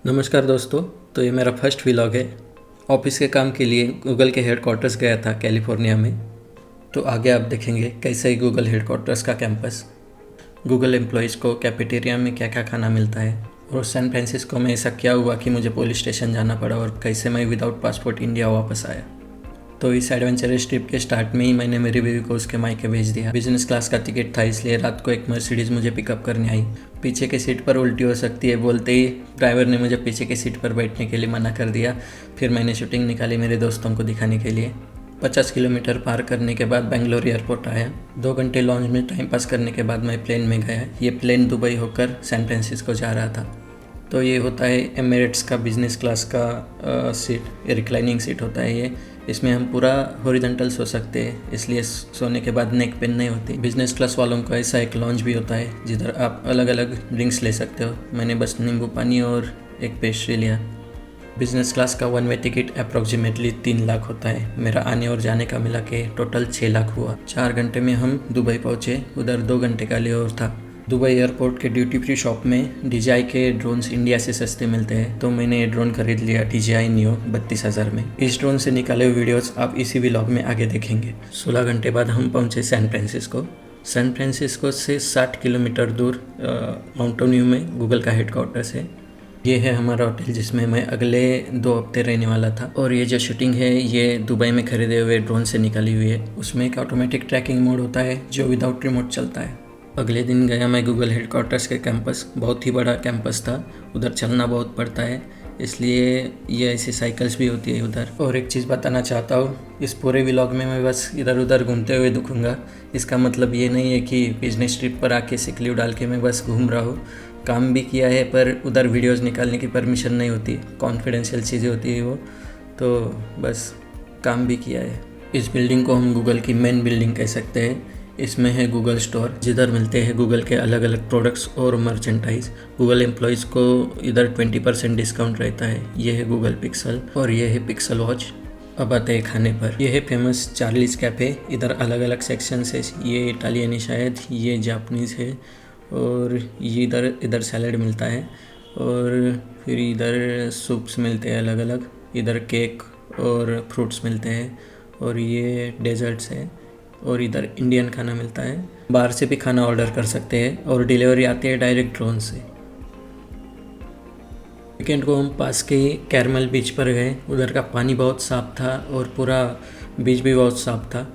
नमस्कार दोस्तों। तो ये मेरा फर्स्ट व्लॉग है। ऑफिस के काम के लिए गूगल के हेडक्वार्टर्स गया था कैलिफोर्निया में। तो आगे आप देखेंगे कैसे ही गूगल हेडक्वार्टर्स का कैंपस, गूगल एम्प्लॉयज़ को कैफेटेरिया में क्या क्या खाना मिलता है, और सैन फ्रांसिस्को में ऐसा क्या हुआ कि मुझे पुलिस स्टेशन जाना पड़ा और कैसे मैं विदाउट पासपोर्ट इंडिया वापस आया। तो इस एडवेंचरस ट्रिप के स्टार्ट में ही मैंने मेरी बेबी को उसके मायके भेज दिया। बिजनेस क्लास का टिकट था, इसलिए रात को एक मर्सिडीज़ मुझे पिकअप करने आई। पीछे के सीट पर उल्टी हो सकती है बोलते ही ड्राइवर ने मुझे पीछे के सीट पर बैठने के लिए मना कर दिया। फिर मैंने शूटिंग निकाली मेरे दोस्तों को दिखाने के लिए। 50 किलोमीटर पार करने के बाद बेंगलोर एयरपोर्ट आया। 2 घंटे लॉन्च में टाइम पास करने के बाद मैं प्लेन में गया। ये प्लेन दुबई होकर सैन फ्रांसिस्को जा रहा था। तो ये होता है एमिरेट्स का बिजनेस क्लास का सीट, रिक्लाइनिंग सीट होता है ये। इसमें हम पूरा हॉरिजॉन्टल सो सकते हैं, इसलिए सोने के बाद नेक पेन नहीं होती। बिजनेस क्लास वालों का ऐसा एक लॉन्च भी होता है जिधर आप अलग अलग ड्रिंक्स ले सकते हो। मैंने बस नींबू पानी और एक पेस्ट्री लिया। बिजनेस क्लास का one way ticket approximately 3 lakh होता है। मेरा आने और जाने का मिला के टोटल 6 लाख हुआ। 4 घंटे में हम दुबई पहुँचे। उधर 2 घंटे का लेओवर था। दुबई एयरपोर्ट के ड्यूटी फ्री शॉप में DJI के ड्रोन्स इंडिया से सस्ते मिलते हैं, तो मैंने ये ड्रोन खरीद लिया DJI Neo 32,000 में। इस ड्रोन से निकाले हुए वीडियोस आप इसी व्लॉग में आगे देखेंगे। 16 घंटे बाद हम पहुंचे सैन फ्रांसिस्को। सैन फ्रांसिस्को से 60 किलोमीटर दूर माउंटेन व्यू में गूगल का हेडक्वार्टर्स है। ये है हमारा होटल जिसमें मैं अगले 2 हफ्ते रहने वाला था। और ये जो शूटिंग है ये दुबई में खरीदे हुए ड्रोन से निकाली हुई है। उसमें एक ऑटोमेटिक ट्रैकिंग मोड होता है जो विदाउट रिमोट चलता है। अगले दिन गया मैं गूगल हेडक्वार्टर्स के कैंपस। बहुत ही बड़ा कैंपस था, उधर चलना बहुत पड़ता है, इसलिए ये ऐसी साइकिल्स भी होती है उधर। और एक चीज़ बताना चाहता हूँ, इस पूरे व्लॉग में मैं बस इधर उधर घूमते हुए दिखूँगा। इसका मतलब ये नहीं है कि बिजनेस ट्रिप पर आके सिक लीव डाल के मैं बस घूम रहा हूँ। काम भी किया है, पर उधर वीडियोज़ निकालने की परमिशन नहीं होती, कॉन्फिडेंशियल चीज़ें होती है वो, तो बस काम भी किया है। इस बिल्डिंग को हम गूगल की मेन बिल्डिंग कह सकते हैं। इसमें है गूगल स्टोर, जिधर मिलते हैं गूगल के अलग अलग प्रोडक्ट्स और मर्चेंटाइज। गूगल एम्प्लॉयज़ को इधर 20% डिस्काउंट रहता है। ये है गूगल पिक्सल और ये है पिक्सल वॉच। अब आते हैं खाने पर। यह है फेमस चार्लीज कैफ़े। इधर अलग अलग सेक्शंस है। ये इटालियन है शायद, ये जापनीज़ है, और ये इधर सैलड मिलता है, और फिर इधर सूप्स मिलते हैं अलग अलग। इधर केक और फ्रूट्स मिलते हैं, और ये डेजर्ट्स है, और इधर इंडियन खाना मिलता है। बाहर से भी खाना ऑर्डर कर सकते हैं और डिलीवरी आती है डायरेक्ट ड्रोन से। वीकेंड को हम पास के ही कैरमल बीच पर गए। उधर का पानी बहुत साफ़ था और पूरा बीच भी बहुत साफ़ था।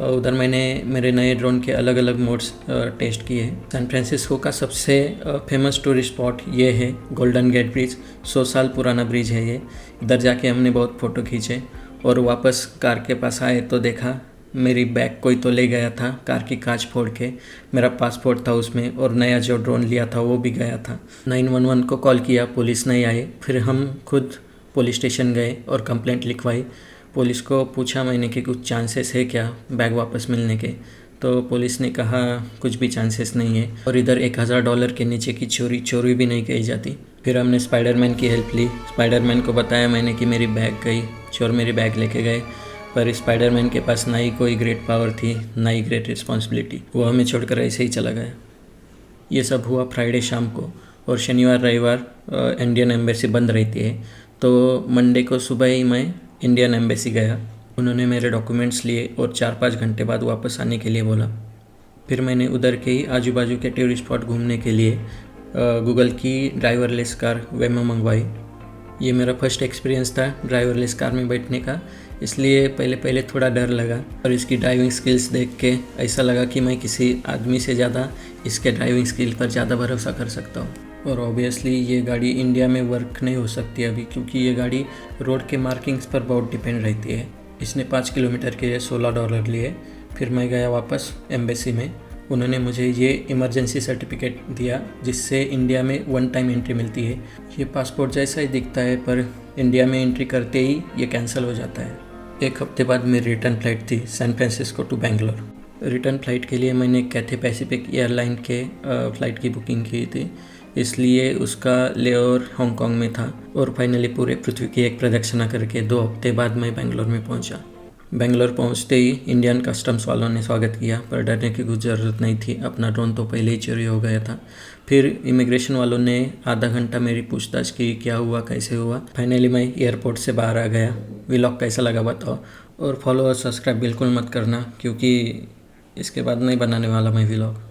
उधर मैंने मेरे नए ड्रोन के अलग अलग मोड्स टेस्ट किए। सैन फ्रांसिस्को का सबसे फेमस टूरिस्ट स्पॉट ये है गोल्डन गेट ब्रिज। 100 साल पुराना ब्रिज है ये। इधर जाके हमने बहुत फ़ोटो खींचे और वापस कार के पास आए तो देखा मेरी बैग कोई तो ले गया था कार की कांच फोड़ के। मेरा पासपोर्ट था उसमें, और नया जो ड्रोन लिया था वो भी गया था। 911 को कॉल किया, पुलिस नहीं आए। फिर हम खुद पुलिस स्टेशन गए और कंप्लेंट लिखवाई। पुलिस को पूछा मैंने कि कुछ चांसेस है क्या बैग वापस मिलने के, तो पुलिस ने कहा कुछ भी चांसेस नहीं है, और इधर $1,000 के नीचे की चोरी भी नहीं कही जाती। फिर हमने स्पाइडरमैन की हेल्प ली। स्पाइडरमैन को बताया मैंने कि मेरी बैग गई, चोर मेरी बैग लेके गए। पर स्पाइडरमैन के पास ना ही कोई ग्रेट पावर थी, ना ही ग्रेट रिस्पॉन्सिबिलिटी। वो हमें छोड़कर ऐसे ही चला गया। ये सब हुआ फ्राइडे शाम को, और शनिवार रविवार इंडियन एम्बेसी बंद रहती है। तो मंडे को सुबह ही मैं इंडियन एम्बेसी गया। उन्होंने मेरे डॉक्यूमेंट्स लिए और 4-5 घंटे बाद वापस आने के लिए बोला। फिर मैंने उधर के ही आजू बाजू के टूरिस्ट स्पॉट घूमने के लिए गूगल की ड्राइवरलेस कार वेमो मंगवाई। ये मेरा फर्स्ट एक्सपीरियंस था ड्राइवरलेस कार में बैठने का, इसलिए पहले थोड़ा डर लगा। और इसकी ड्राइविंग स्किल्स देख के ऐसा लगा कि मैं किसी आदमी से ज़्यादा इसके ड्राइविंग स्किल पर ज़्यादा भरोसा कर सकता हूँ। और ऑब्वियसली ये गाड़ी इंडिया में वर्क नहीं हो सकती अभी, क्योंकि ये गाड़ी रोड के मार्किंग्स पर बहुत डिपेंड रहती है। इसने 5 किलोमीटर के लिए $16 लिए। फिर मैं गया वापस एम्बेसी में। उन्होंने मुझे ये इमरजेंसी सर्टिफिकेट दिया जिससे इंडिया में 1 टाइम एंट्री मिलती है। ये पासपोर्ट जैसा ही दिखता है, पर इंडिया में एंट्री करते ही ये कैंसिल हो जाता है। 1 हफ्ते बाद मेरी रिटर्न फ़्लाइट थी San Francisco to Bangalore. Return flight के लिए मैंने कैथे पैसिफिक एयरलाइन के फ़्लाइट की बुकिंग की थी, इसलिए उसका लेओवर हांगकांग में था। और फाइनली पूरे पृथ्वी की एक प्रदक्षिणा करके 2 हफ्ते बाद मैं बेंगलोर में पहुंचा। बेंगलोर पहुंचते ही इंडियन कस्टम्स वालों ने स्वागत किया, पर डरने की कुछ ज़रूरत नहीं थी, अपना ड्रोन तो पहले ही चोरी हो गया था। फिर इमिग्रेशन वालों ने आधा घंटा मेरी पूछताछ की, क्या हुआ कैसे हुआ। फाइनली मैं एयरपोर्ट से बाहर आ गया। व्लॉग कैसा लगा बताओ, और फॉलो और सब्सक्राइब बिल्कुल मत करना, क्योंकि इसके बाद नहीं बनाने वाला मैं व्लॉग।